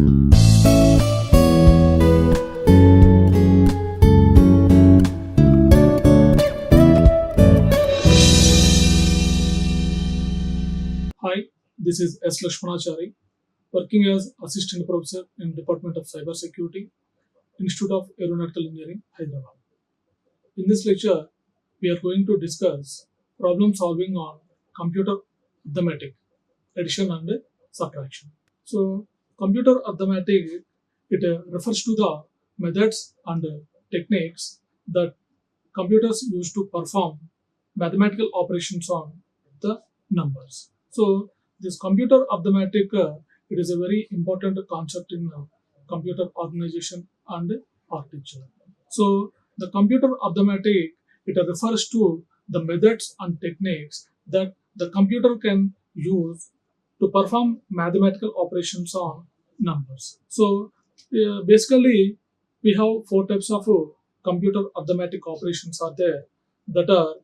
Hi, this is S. Lakshmanachari, working as Assistant Professor in Department of Cybersecurity, Institute of Aeronautical Engineering, Hyderabad. In this lecture, we are going to discuss problem solving on computer arithmetic, addition and subtraction. So, computer arithmetic, it refers to the methods and techniques that computers use to perform mathematical operations on the numbers. So, this computer arithmetic, it is a very important concept in computer organization and architecture. So, the computer arithmetic, it refers to the methods and techniques that the computer can use to perform mathematical operations on numbers. So, basically, we have four types of computer arithmetic operations are there, that are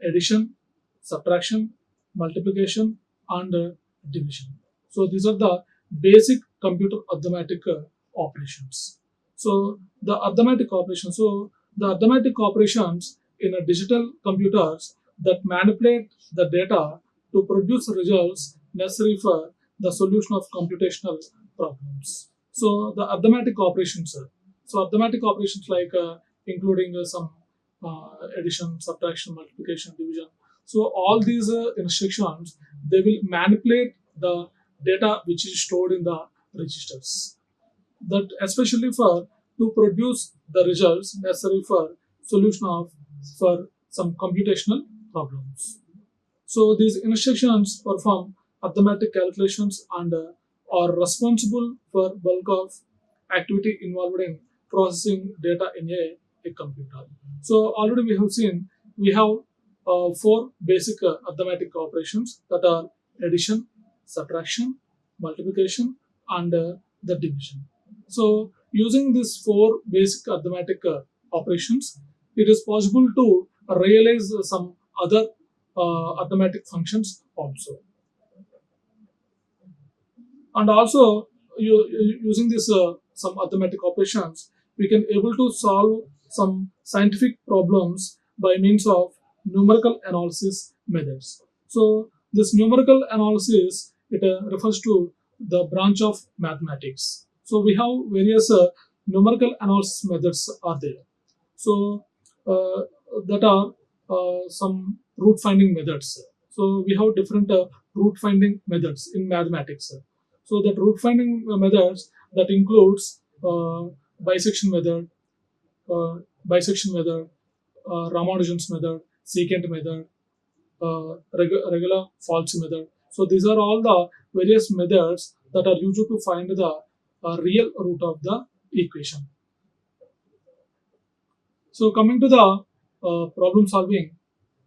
addition, subtraction, multiplication, and division. So these are the basic computer arithmetic operations. So the arithmetic operations. So the arithmetic operations in a digital computers that manipulate the data to produce results necessary for the solution of computational problems. So the arithmetic operations. So arithmetic operations like including some addition, subtraction, multiplication, division. So all these instructions, they will manipulate the data which is stored in the registers. That especially for to produce the results necessary for solution of for some computational problems. So these instructions perform arithmetic calculations and are responsible for bulk of activity involved in processing data in a computer. So already we have seen we have four basic arithmetic operations, that are addition, subtraction, multiplication, and the division. So using these four basic arithmetic operations, it is possible to realize some other arithmetic functions also. And also using this some arithmetic operations, we can able to solve some scientific problems by means of numerical analysis methods. So this numerical analysis, it refers to the branch of mathematics. So we have various numerical analysis methods are there. So that are some root finding methods. So we have different root finding methods in mathematics. So that root finding methods, that includes bisection method, Ramanujan's method, secant method, regular false method. So these are all the various methods that are used to find the real root of the equation. So coming to the problem solving,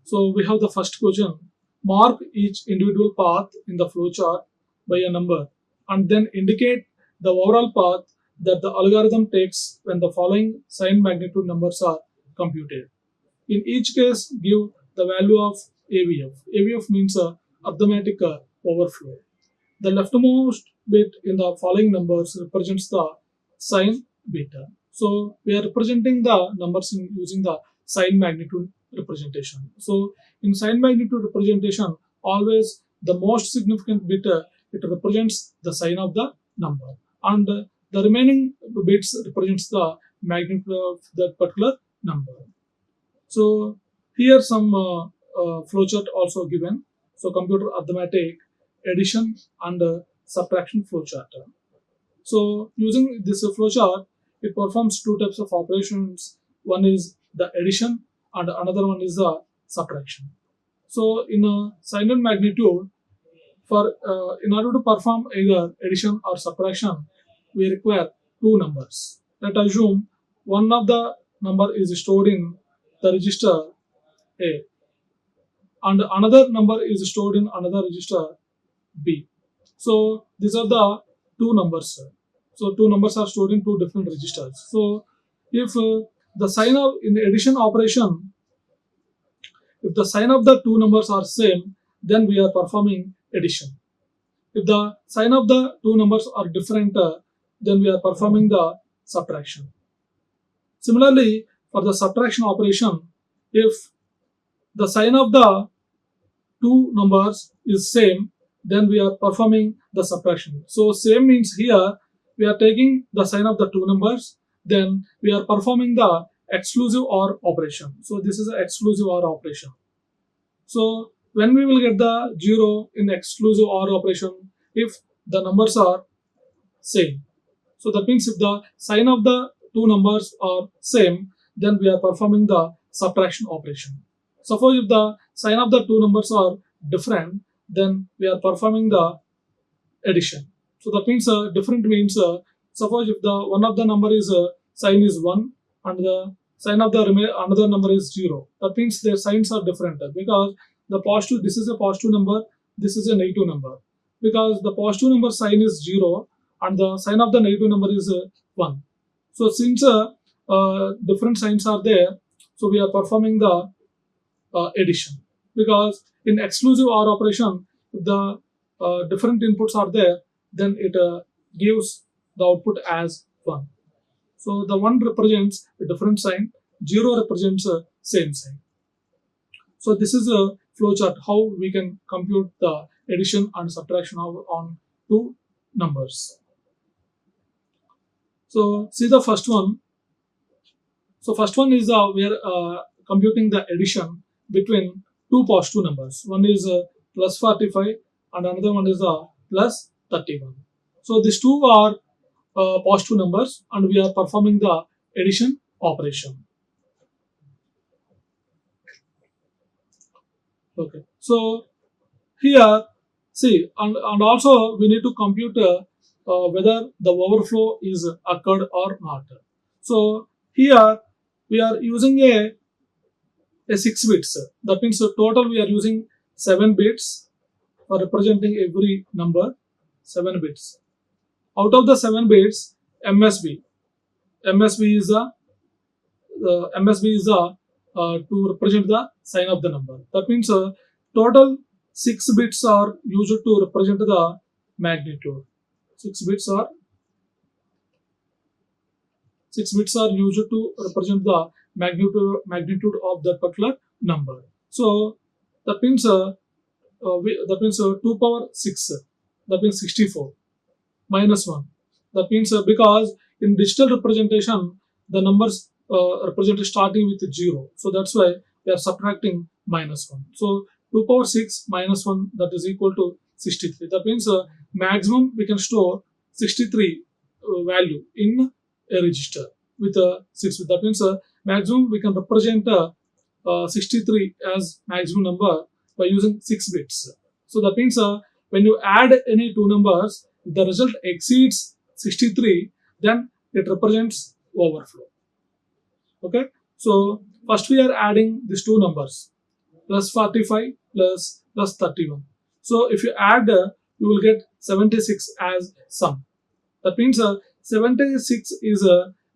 so we have the first question: mark each individual path in the flowchart by a number and then indicate the overall path that the algorithm takes when the following sign magnitude numbers are computed. In each case, give the value of AVF. AVF means arithmetic overflow. The leftmost bit in the following numbers represents the sign beta. So we are representing the numbers using the sign magnitude representation. So in sign magnitude representation, always the most significant bit it represents the sign of the number, and the remaining bits represents the magnitude of that particular number. So here some flowchart also given. So computer arithmetic, addition and subtraction flowchart. So using this flowchart, it performs two types of operations. One is the addition and another one is the subtraction. So in a sign and magnitude, for in order to perform either addition or subtraction, we require two numbers. Let us assume one of the number is stored in the register A and another number is stored in another register B. So these are the two numbers. So two numbers are stored in two different registers. So if the sign of in addition operation, if the sign of the two numbers are same, then we are performing addition. If the sign of the two numbers are different, then we are performing the subtraction. Similarly, for the subtraction operation, if the sign of the two numbers is same, then we are performing the subtraction. So same means here we are taking the sign of the two numbers, then we are performing the exclusive OR operation. So this is an exclusive OR operation. So when we will get the 0 in the exclusive OR operation, if the numbers are same. So that means if the sign of the two numbers are same, then we are performing the subtraction operation. Suppose if the sign of the two numbers are different, then we are performing the addition. So that means different means suppose if the one of the number is sign is 1 and the sign of the another number is 0. That means their signs are different because the positive, this is a positive number, this is a negative number. Because the positive number sign is 0 and the sign of the negative number is 1. So since different signs are there, so we are performing the addition. Because in exclusive OR operation, if the different inputs are there, then it gives the output as 1. So the 1 represents a different sign, 0 represents a same sign. So this is a flowchart how we can compute the addition and subtraction on two numbers. So see the first one. So first one is we are computing the addition between two positive numbers. One is plus 45 and another one is plus 31. So these two are positive numbers and we are performing the addition operation. Okay. So here, see, and also we need to compute whether the overflow is occurred or not. So here we are using a 6 bits. That means total we are using 7 bits for representing every number, 7 bits. Out of the 7 bits, MSB is to represent the sign of the number. That means total 6 bits are used to represent the magnitude. 6 bits are used to represent the magnitude of that particular number. So that means 2 power 6, that means 64 minus 1. That means because in digital representation the numbers represented starting with 0. So that's why we are subtracting minus 1. So 2 power 6 minus 1, that is equal to 63. That means maximum we can store 63 value in a register with a 6. That means maximum we can represent 63 as maximum number by using 6 bits. So that means when you add any two numbers, if the result exceeds 63, then it represents overflow. Okay. So first we are adding these two numbers, plus 45 plus 31. So if you add, you will get 76 as sum. That means 76 is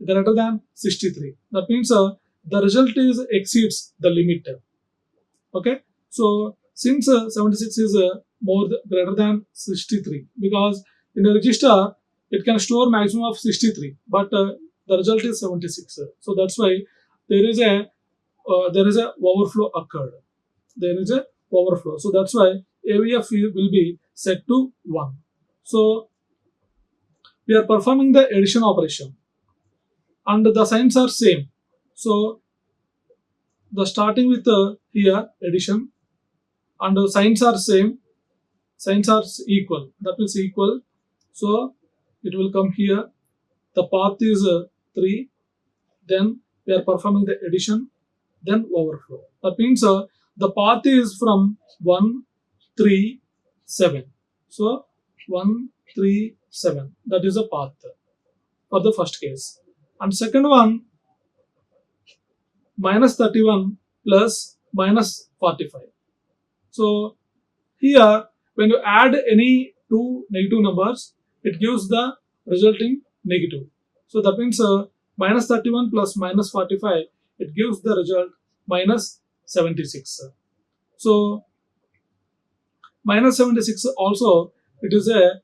greater than 63. That means the result is exceeds the limit. Okay. So since 76 is greater than 63, because in a register it can store maximum of 63, but the result is 76. So that's why there is a overflow occurred. There is a overflow. So that's why AVF will be set to 1. So we are performing the addition operation and the signs are same. So the starting with here addition and the signs are same, signs are equal, that means equal. So it will come here, the path is 3, then we are performing the addition, then overflow. That means the path is from 1, 3, 7. So 1, 3, 7, that is a path for the first case. And second one, minus 31 plus minus 45. So here when you add any two negative numbers, it gives the resulting negative. So that means minus 31 plus minus 45, it gives the result minus 76. So minus 76 also, it is a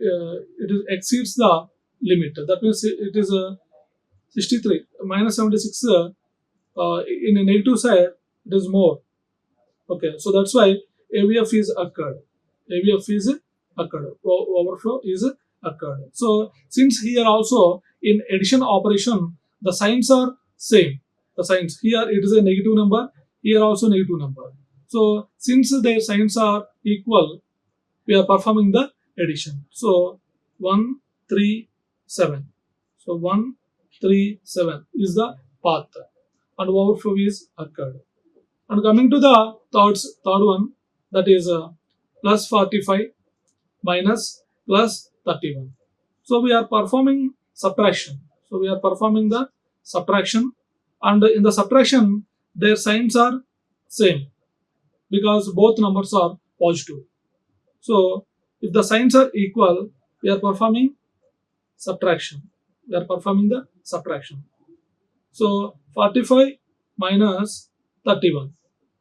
it is exceeds the limit. That means it is 63 minus 76 in a negative side it is more. Okay, so that's why AVF is occurred. AVF is occurred. Overflow is occurred. So since here also in addition operation the signs are same. The signs here it is a negative number. Here also negative number. So since their signs are equal, we are performing the addition. So 1, 3, 7. So 1, 3, 7 is the path, and overflow is occurred. And coming to the third one, that is plus 45 minus plus 31. So we are performing subtraction. So we are performing the subtraction, and in the subtraction their signs are same because both numbers are positive. So if the signs are equal, we are performing subtraction. We are performing the subtraction. So 45 minus 31.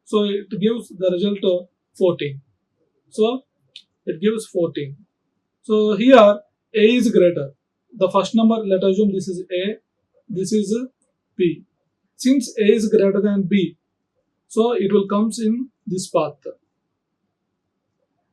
So it gives the result of 14. So it gives 14. So here A is greater. The first number, let us assume this is A, this is B. Since A is greater than B, so it will comes in this path.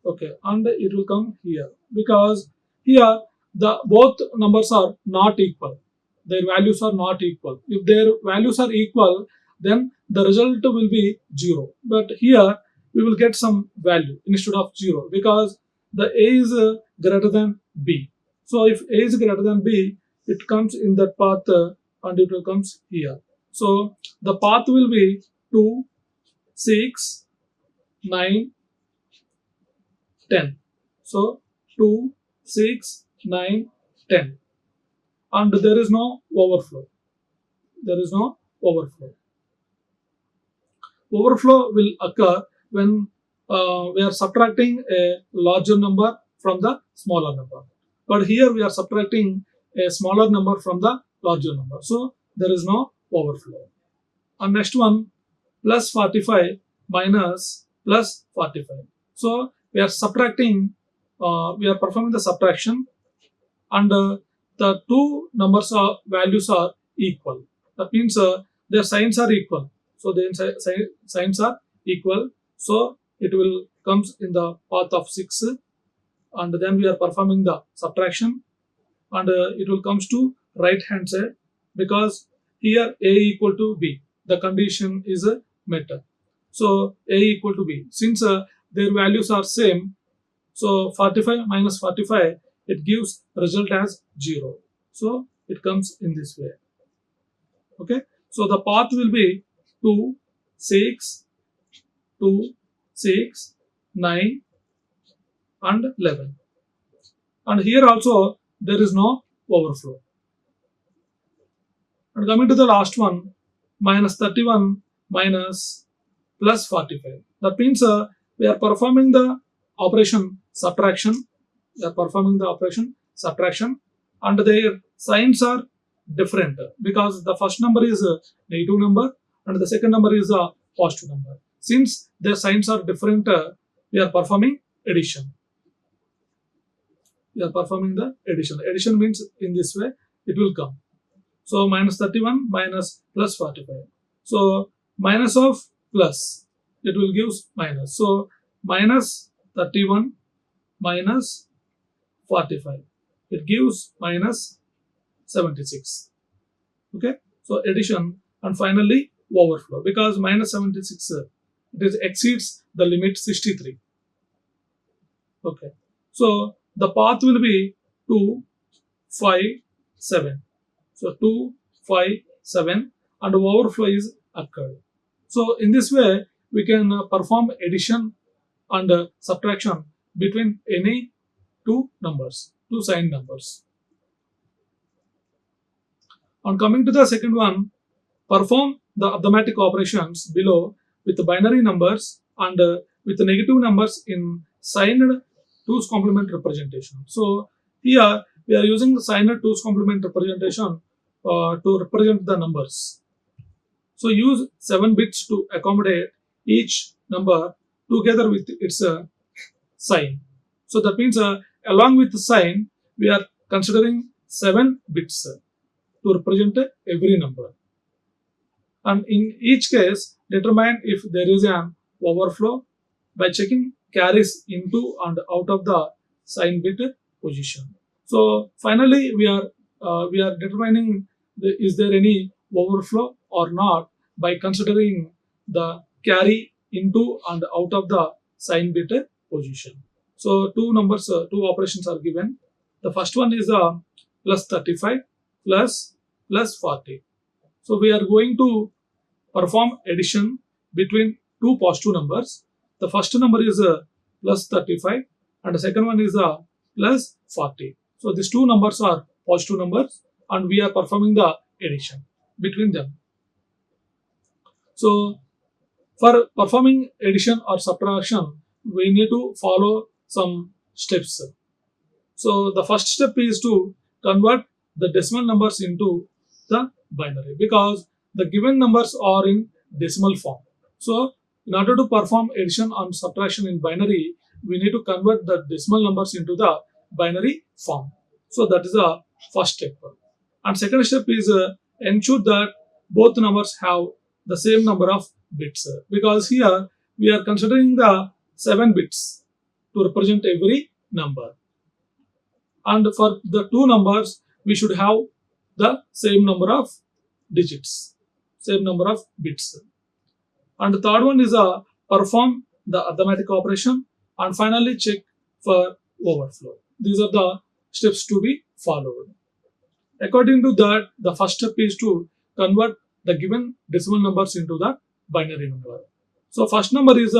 Okay, and it will come here because here the both numbers are not equal. Their values are not equal. If their values are equal, then the result will be 0. But here we will get some value instead of 0 because the A is greater than B. So if A is greater than B, it comes in that path and it will comes here. So the path will be 2, 6, 9, 10. So 2, 6, 9, 10. And there is no overflow. There is no overflow. Overflow will occur when we are subtracting a larger number from the smaller number. But here we are subtracting a smaller number from the larger number. So there is no overflow. And next one, plus 45 minus plus 45. So we are subtracting, we are performing the subtraction, and the two numbers values are equal. That means their signs are equal. So their signs are equal. So it will comes in the path of 6, and then we are performing the subtraction, and it will comes to right hand side because here A equal to B. The condition is met. So A equal to B. Since their values are same, so 45 minus 45, it gives result as 0. So it comes in this way. Okay. So the path will be 2, 6, 2, 6, 9 and 11. And here also there is no overflow. And coming to the last one, minus 31 minus plus 45. That means we are performing the operation subtraction. We are performing the operation subtraction, and their signs are different because the first number is a negative number and the second number is a positive number. Since their signs are different, we are performing addition. We are performing the addition. Addition means in this way it will come. So minus 31 minus plus 45. So minus of plus, it will give minus. So minus 31 minus 45. It gives minus 76. Okay. So addition, and finally overflow because minus 76 it exceeds the limit 63. Okay. So the path will be 2, 5, 7. So 2, 5, 7 and overflow is occurred. So in this way we can perform addition and subtraction between any two numbers, two signed numbers. On coming to the second one, perform the arithmetic operations below with binary numbers and with negative numbers in signed 2's complement representation. So here we are using the signed 2's complement representation to represent the numbers. So use 7 bits to accommodate each number together with its sign. So that means along with the sign, we are considering 7 bits to represent every number. And in each case, determine if there is an overflow by checking carries into and out of the sign bit position. So finally, we are determining is there any overflow or not by considering the carry into and out of the sign bit position. So two operations are given. The first one is plus 35 plus 40. So we are going to perform addition between two positive numbers. The first number is plus 35 and the second one is plus 40. So these two numbers are positive numbers and we are performing the addition between them. So for performing addition or subtraction, we need to follow some steps. So the first step is to convert the decimal numbers into the binary because the given numbers are in decimal form. So in order to perform addition and subtraction in binary, we need to convert the decimal numbers into the binary form. So that is the first step. And second step is ensure that both numbers have the same number of bits because here we are considering the 7 bits to represent every number. And for the two numbers, we should have the same number of digits, same number of bits. And the third one is perform the arithmetic operation and finally check for overflow. These are the steps to be followed. According to that, the first step is to convert the given decimal numbers into the binary number. So first number is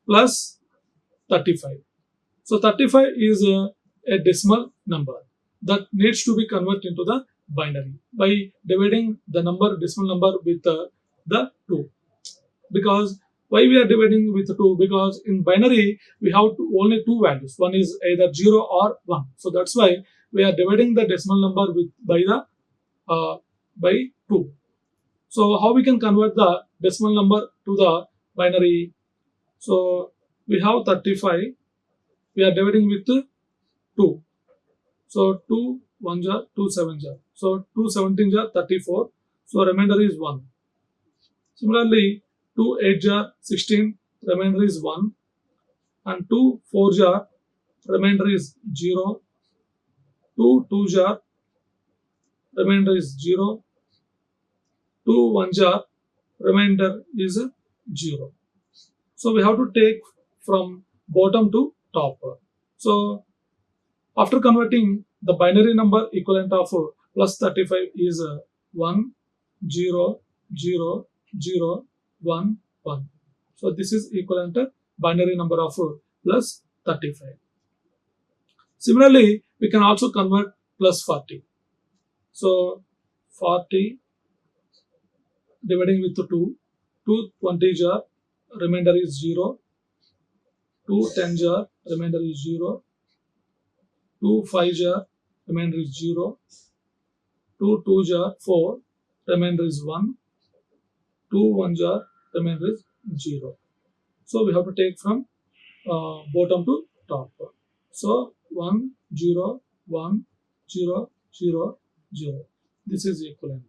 plus 35. So 35 is a decimal number that needs to be converted into the binary by dividing the decimal number with the 2. Because why we are dividing with 2? Because in binary we have only two values. One is either 0 or 1. So that's why we are dividing the decimal number by 2. So how we can convert the decimal number to the binary? So we have 35. We are dividing with 2. So 2 1s are 2 7s are. So 2 17s are 34. So remainder is 1. Similarly, 2 8s are 16. Remainder is 1. And 2 4s are remainder is 0. 2 2s are remainder is 0. 2 1s are remainder is 0. So we have to take from bottom to top. So after converting, the binary number equivalent of plus 35 is 1, 0, 0, 0, 1, 1. So this is equivalent to binary number of plus 35. Similarly, we can also convert plus 40. So 40 dividing with 2, 2 20s are remainder is 0, 2 10s are remainder is 0, 2 5s are remainder is 0, 2 2s are 4, remainder is 1, 2 1s are remainder is 0. So we have to take from bottom to top. So 1 0 1 0 0 0. This is equivalent.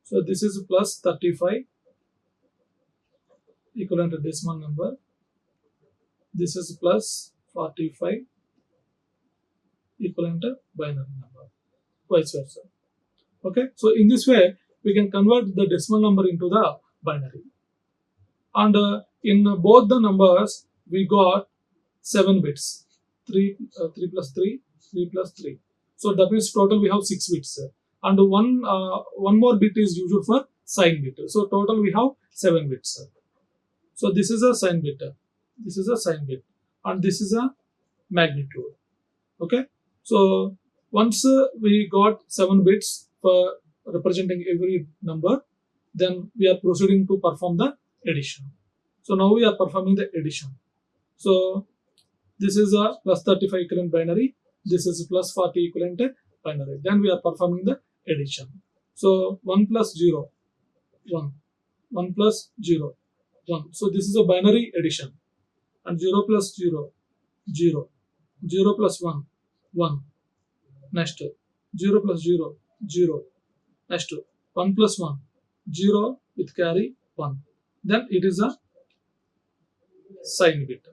So this is plus 35 equivalent to decimal number. This is plus 45 equivalent to binary number, vice versa. Okay, so in this way we can convert the decimal number into the binary. And in both the numbers we got 7 bits, 3 plus 3, 3 plus 3. So that means total we have 6 bits. And one more bit is used for sign bit. So total we have 7 bits. So this is a sign bit. This is a sign bit, and this is a magnitude. Okay. So once we got 7 bits for representing every number, then we are proceeding to perform the addition. So now we are performing the addition. So this is a plus 35 equivalent binary. This is plus 40 equivalent binary. Then we are performing the addition. So 1 plus 0, 1. 1 plus 0, 1. So this is a binary addition. And 0 plus 0, 0. 0 plus 1, 1. Next 0 plus 0, 0. Next 1 plus 1, 0 with carry 1. Then it is a sign bit.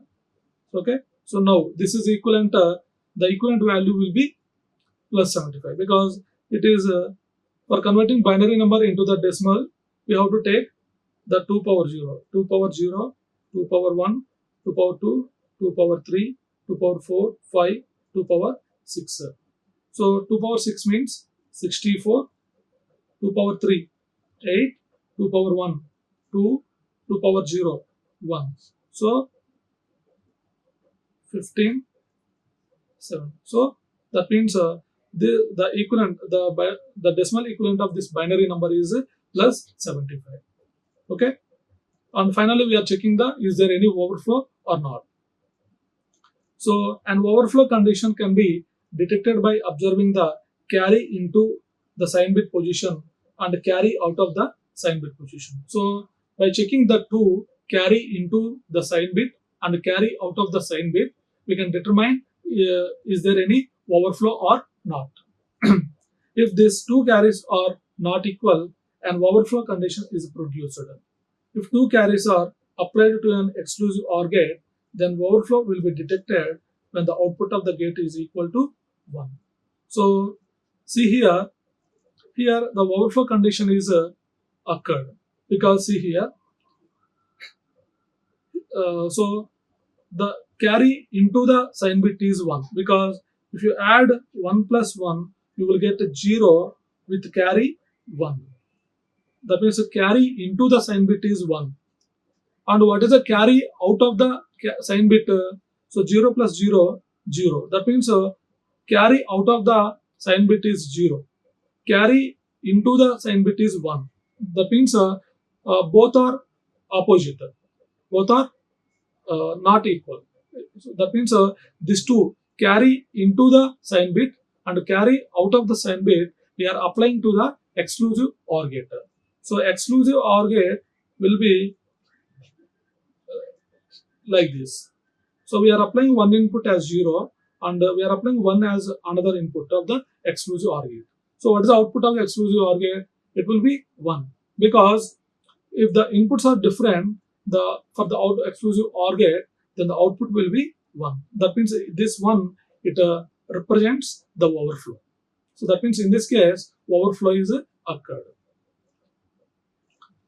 Okay. So now this is equivalent. The equivalent value will be plus 75 because it is for converting binary number into the decimal. We have to take the 2 power 0, 2 power 0, 2 power 1, 2 power 2, 2 power 3, 2 power 4, 5, 2 power 6. So 2 power 6 means 64, 2 power 3, 8, 2 power 1, 2, 2 power 0, 1. So 15, 7. So that means the equivalent, the decimal equivalent of this binary number is plus 75. Okay. And finally, we are checking the is there any overflow or not. So an overflow condition can be detected by observing the carry into the sign bit position and carry out of the sign bit position. So by checking the two carry into the sign bit and carry out of the sign bit, we can determine is there any overflow or not. If these two carries are not equal, an overflow condition is produced. If two carries are applied to an exclusive OR gate, then overflow will be detected when the output of the gate is equal to 1. So see here the overflow condition is occurred because see here, so the carry into the sign bit is 1 because if you add 1 plus 1, you will get 0 with carry 1. That means the carry into the sign bit is 1. And what is the carry out of the sign bit? So 0 plus 0, 0. That means carry out of the sign bit is 0. Carry into the sign bit is 1. That means both are opposite. Both are not equal. So that means these two carry into the sign bit and carry out of the sign bit, we are applying to the exclusive OR gate. So exclusive OR gate will be like this. So we are applying one input as 0 and we are applying 1 as another input of the exclusive OR gate. So what is the output of the exclusive OR gate? It will be 1 because if the inputs are different for the exclusive OR gate, then the output will be 1. That means this 1, it represents the overflow. So that means in this case, overflow is occurred.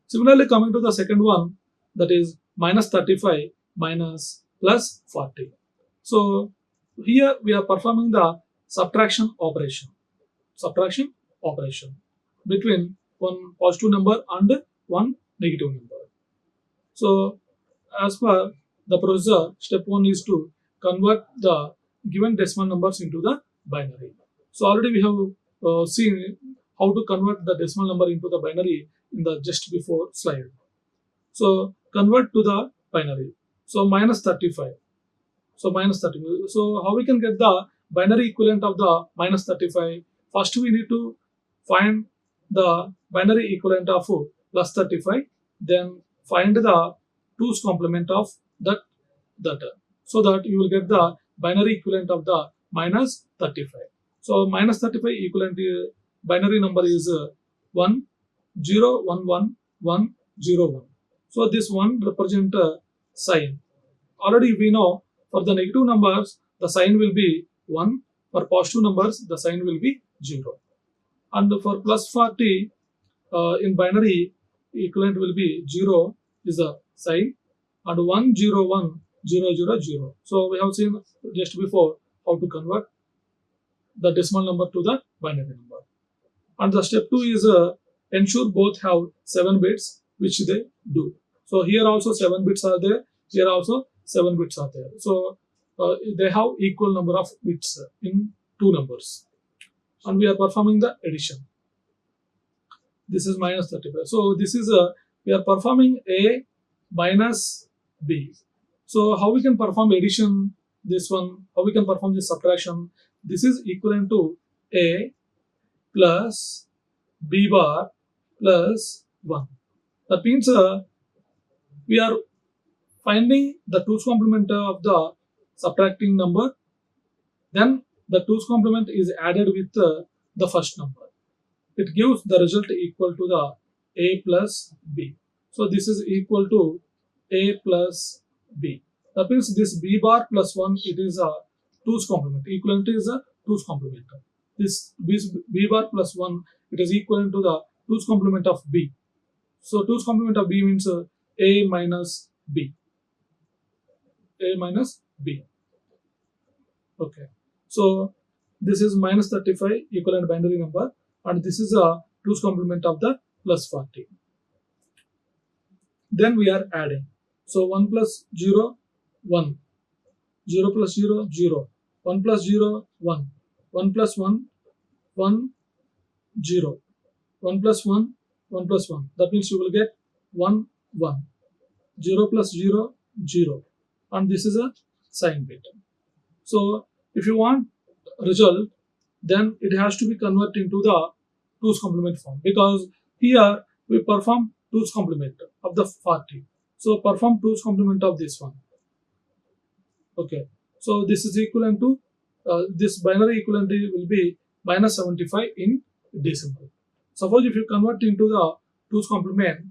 Similarly, coming to the second one, that is minus 35 minus plus 40. So here we are performing the subtraction operation. Subtraction operation between one positive number and one negative number. So as per the procedure, step 1 is to convert the given decimal numbers into the binary. So already we have seen how to convert the decimal number into the binary in the just before slide. So convert to the binary. So minus 35. So minus 35. So how we can get the binary equivalent of the minus 35? First we need to find the binary equivalent of plus 35. Then find the 2's complement of that so that you will get the binary equivalent of the minus 35. So minus 35 equivalent binary number is 1 0 1 1 1 0 1. So this 1 represent a sign. Already we know for the negative numbers the sign will be 1. For positive numbers the sign will be 0. And for plus 40 in binary equivalent will be 0 is a sign and 1 0 1 0 0 0. So we have seen just before how to convert the decimal number to the binary number. And the step 2 is ensure both have 7 bits, which they do. So here also 7 bits are there, here also 7 bits are there. So they have equal number of bits in two numbers. And we are performing the addition. This is minus 35. So this is we are performing A minus B. So how we can perform addition? This one, how we can perform this subtraction? This is equivalent to A plus B bar plus 1. That means we are finding the 2's complement of the subtracting number. Then the 2's complement is added with the first number. It gives the result equal to the a plus b. So this is equal to a plus b. That means this b bar plus 1, it is a 2's complement. Equivalent is a 2's complement. This b bar plus 1, it is equivalent to the 2's complement of b. So 2's complement of b means a minus b. A minus b. Okay. So this is minus 35 equivalent binary number, and this is a 2's complement of the plus 40. Then we are adding. So 1 plus 0, 1. 0 plus 0, 0. 1 plus 0, 1. 1 plus 1, 1, 0. 1 plus 1, 1 plus 1. That means you will get 1, 1. 0 plus 0, 0. And this is a sign bit. So if you want result, then it has to be converted into the 2's complement form, because here we perform 2's complement of the 40. So perform 2's complement of this one. Okay. So this is equivalent to this binary equivalent will be minus 75 in decimal. Suppose if you convert into the 2's complement,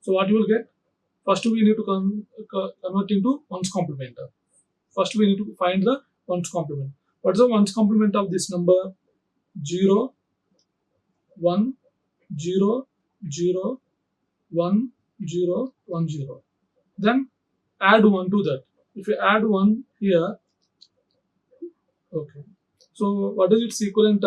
so what you will get? First we need to convert into 1's complement. First we need to find the 1's complement. What is the 1's complement of this number? 0, 1, 0, 0, 1, 0, 1, 0. Then add 1 to that. If you add 1 here, okay. So what is its equivalent?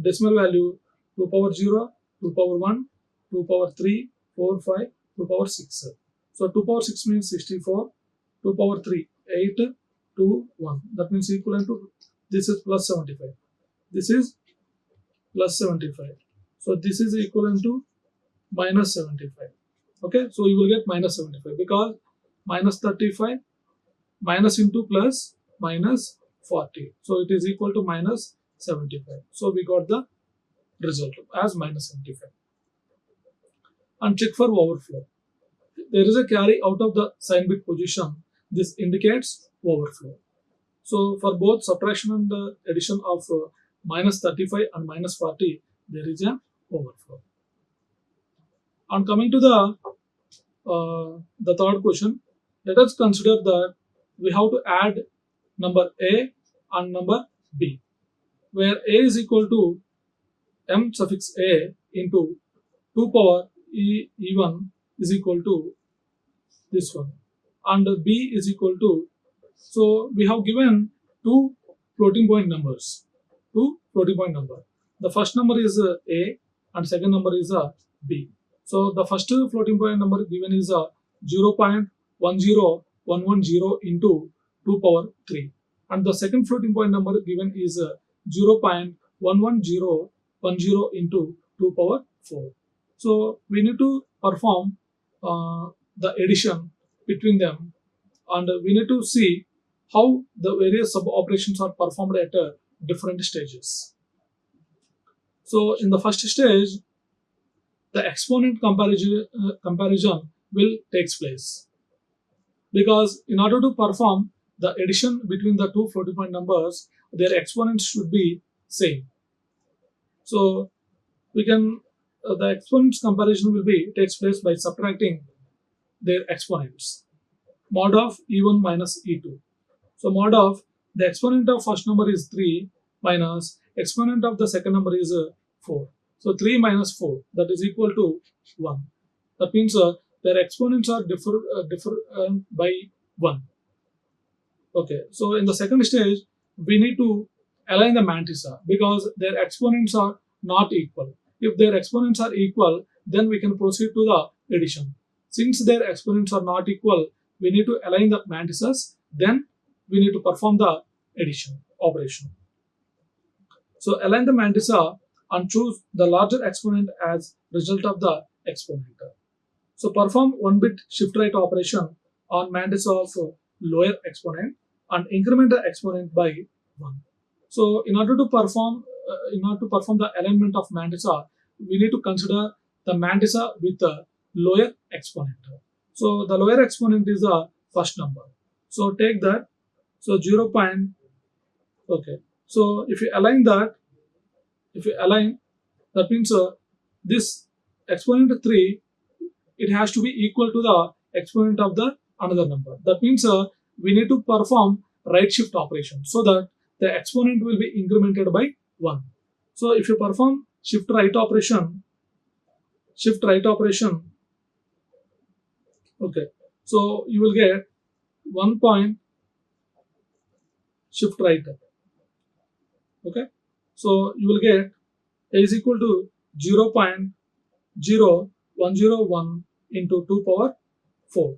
Decimal value 2 power 0, 2 power 1, 2 power 3, 4, 5, 2 power 6. So 2 power 6 means 64, 2 power 3, 8, 2, 1. That means equivalent to, this is plus 75. This is plus 75. So this is equivalent to minus 75. Okay, so you will get minus 75 because minus 35 minus into plus minus 40. So it is equal to minus 75. So we got the result as minus 75. And check for overflow. There is a carry out of the sign bit position. This indicates overflow. So for both subtraction and addition of minus 35 and minus 40, there is an overflow. And coming to the third question, let us consider that we have to add number a and number b, where a is equal to m suffix a into 2 power e1 is equal to this one, and b is equal to, so we have given two floating point numbers. The first number is a and second number is b. So the first floating point number given is 0.10110 into 2 power 3, and the second floating point number given is 0.11010 into 2 power 4. So we need to perform the addition between them, and we need to see how the various sub operations are performed at different stages. So in the first stage, the exponent comparison will take place, because in order to perform the addition between the two floating point numbers, their exponents should be same. So we can the exponents comparison will be takes place by subtracting their exponents. Mod of e1 minus e2. So mod of the exponent of first number is 3 minus exponent of the second number is 4. So 3 minus 4, that is equal to 1. That means their exponents are differ by 1. Okay, so in the second stage, we need to align the mantissa because their exponents are not equal. If their exponents are equal, then we can proceed to the addition. Since their exponents are not equal, we need to align the mantissas, then we need to perform the addition operation. So align the mantissa and choose the larger exponent as result of the exponent. So perform 1-bit shift right operation on mantissa of lower exponent and increment the exponent by 1. So in order to perform the alignment of mantissa, we need to consider the mantissa with the lower exponent. So the lower exponent is the first number. So take that. So 0.1 Okay, so if you align that, that means this exponent 3, it has to be equal to the exponent of the another number. That means we need to perform right shift operation so that the exponent will be incremented by 1. So if you perform shift right operation, okay, so you will get 1 point shift right. Okay, so you will get a is equal to 0.0101 into 2 power 4.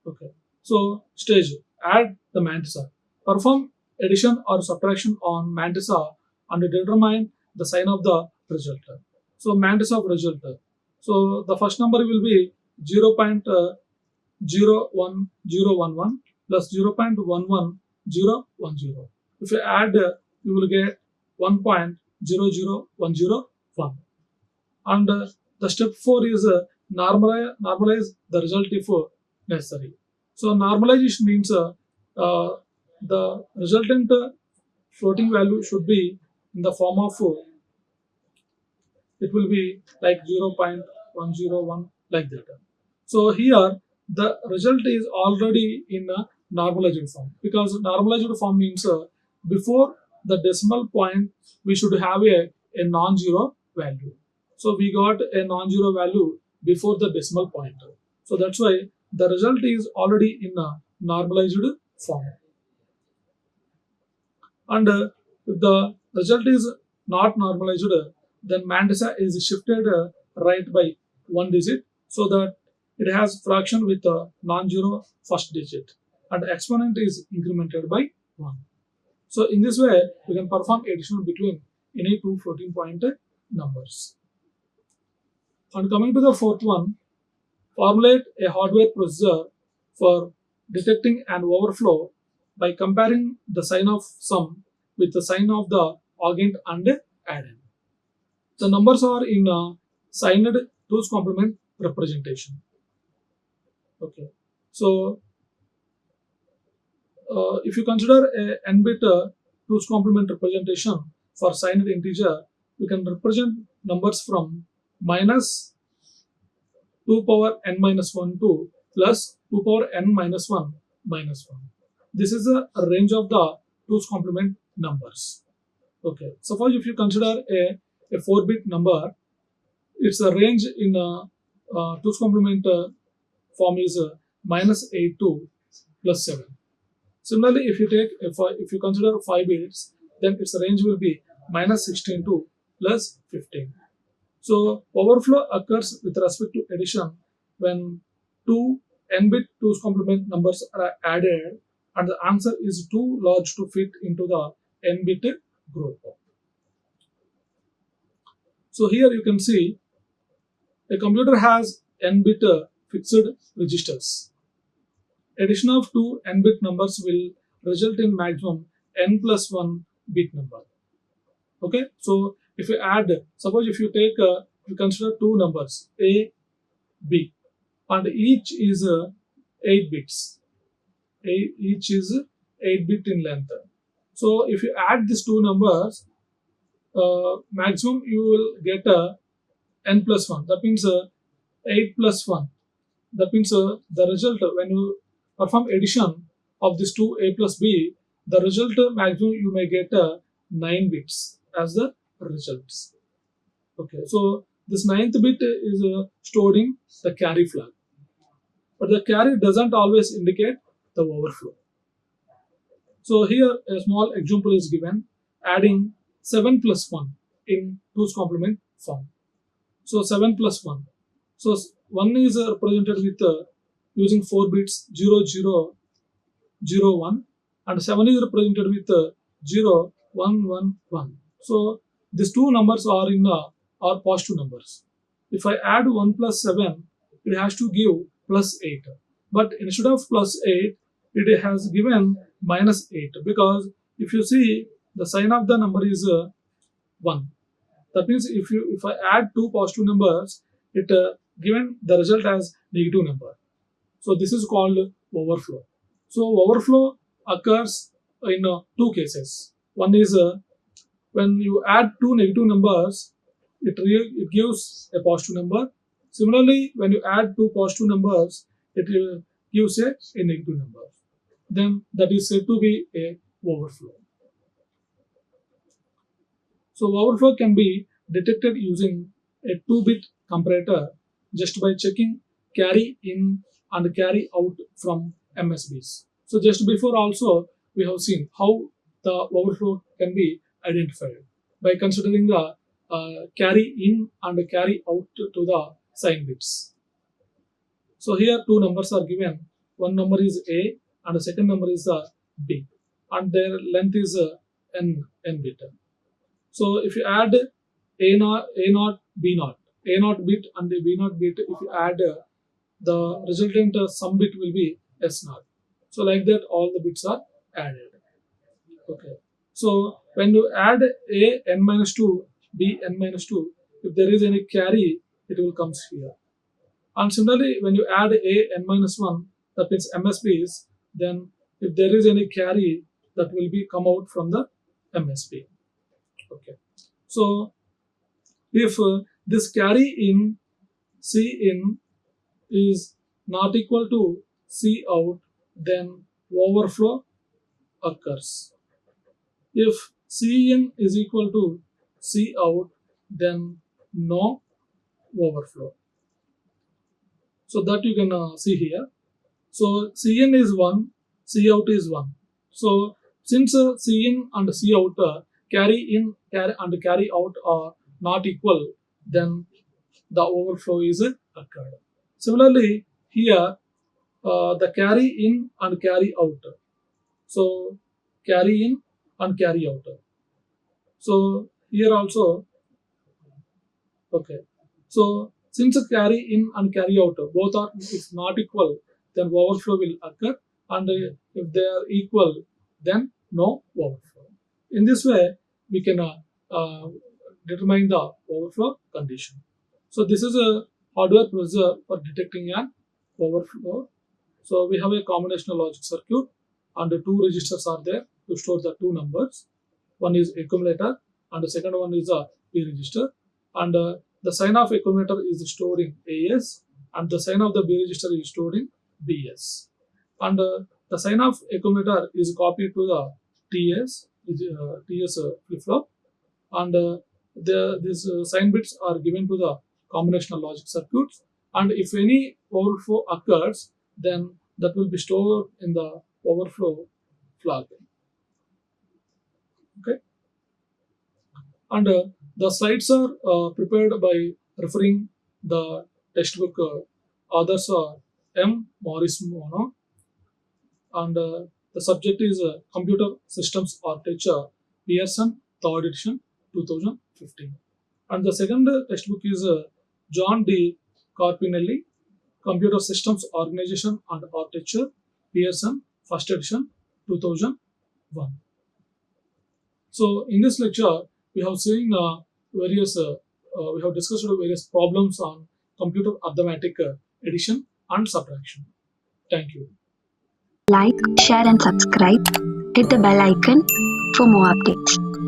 Okay, so stage, add the mantissa. Perform addition or subtraction on mantissa and determine the sign of the result. So mantissa of result. So the first number will be 0.0111 plus 0.11010. If you add, you will get 1.00101. And the step 4 is normalize the result if necessary. So normalization means the resultant floating value should be in the form of it will be like 0.101 like that. So here the result is already in a normalized form, because normalized form means before the decimal point we should have a non-zero value. So we got a non-zero value before the decimal point. So that's why the result is already in a normalized form. And if the result is not normalized, then mantissa is shifted right by 1 digit so that it has fraction with a non-zero first digit, and exponent is incremented by 1. So in this way, we can perform addition between any two floating point numbers. And coming to the fourth one, formulate a hardware procedure for detecting an overflow by comparing the sign of sum with the sign of the augment and addend. The numbers are in a signed 2's complement representation. Okay, so if you consider a n-bit 2's complement representation for signed integer, we can represent numbers from minus 2 power n minus 1 to plus 2 power n minus 1 minus 1. This is a range of the 2's complement numbers. Okay, suppose if you consider a 4-bit number, its a range in 2's complement form is minus 8 to plus 7. Similarly, if you consider 5 bits, then its range will be minus 16 to plus 15. So overflow occurs with respect to addition when two n-bit 2's complement numbers are added and the answer is too large to fit into the n-bit group. So here you can see a computer has n-bit fixed registers. Addition of two n-bit numbers will result in maximum n plus 1 bit number. Okay, so if you add, suppose if you take, you consider two numbers a, b, and each is 8 bits. Each is 8 bit in length. So if you add these two numbers, maximum you will get n plus 1. That means 8 plus 1. That means the result when you perform addition of these two a plus b, the result maximum you may get 9 bits as the results. Okay, so this 9th bit is stored in the carry flag, but the carry doesn't always indicate the overflow. So here a small example is given, adding 7 plus 1 in 2's complement form. So 7 plus 1. So 1 is represented with using 4 bits 0, 0, 0, 1, and 7 is represented with 0, 1, 1, 1. So these two numbers are in are positive numbers. If I add 1 plus 7, it has to give plus 8. But instead of plus 8, it has given minus 8, because if you see the sign of the number is 1. That means if I add two positive numbers, it given the result as negative number. So this is called overflow. So overflow occurs in two cases. One is when you add two negative numbers, it gives a positive number. Similarly, when you add two positive numbers, it gives a negative number. Then that is said to be a overflow. So overflow can be detected using a 2-bit comparator just by checking carry in and carry out from MSBs. So just before also we have seen how the overflow can be identified by considering the carry in and carry out to the sign bits. So here two numbers are given. One number is A and the second number is B, and their length is n bit. So if you add A naught, B naught, A naught bit and the B naught bit, if you add the resultant sum bit will be S naught. So like that, all the bits are added. Okay. So when you add A n minus 2, B n minus 2, if there is any carry, it will comes here. And similarly, when you add A n minus 1, that means MSBs, then if there is any carry, that will be come out from the MSB. Okay. So if this carry in C in is not equal to C out, then overflow occurs. If C in is equal to C out, then no overflow. So that you can see here. So C in is 1, C out is 1. So since C in and C out carry in and carry out are not equal, then the overflow is occurred. Similarly, here the carry in and carry out. So carry in and carry out. So here also, okay. So since carry in and carry out both are if not equal, then overflow will occur, and if they are equal, then no overflow. In this way, we can determine the overflow condition. So this is a hardware procedure for detecting an overflow. So we have a combinational logic circuit, and the two registers are there to store the two numbers. One is accumulator, and the second one is a P register. And the sign of accumulator is stored in AS, and the sign of the B register is stored in BS. And the sign of accumulator is copied to the TS flip flop, and these sign bits are given to the combinational logic circuits. And if any overflow occurs, then that will be stored in the overflow flag. Okay, and the slides are prepared by referring the textbook. Authors are M. Morris Mono, and the subject is Computer Systems Architecture, Pearson, 3rd edition, 2015. And the second textbook is John D. Carpinelli, Computer Systems Organization and Architecture, Pearson, 1st edition, 2001. So in this lecture, we have seen we have discussed various problems on computer arithmetic addition and subtraction. Thank you. Like, share and subscribe. Hit the bell icon for more updates.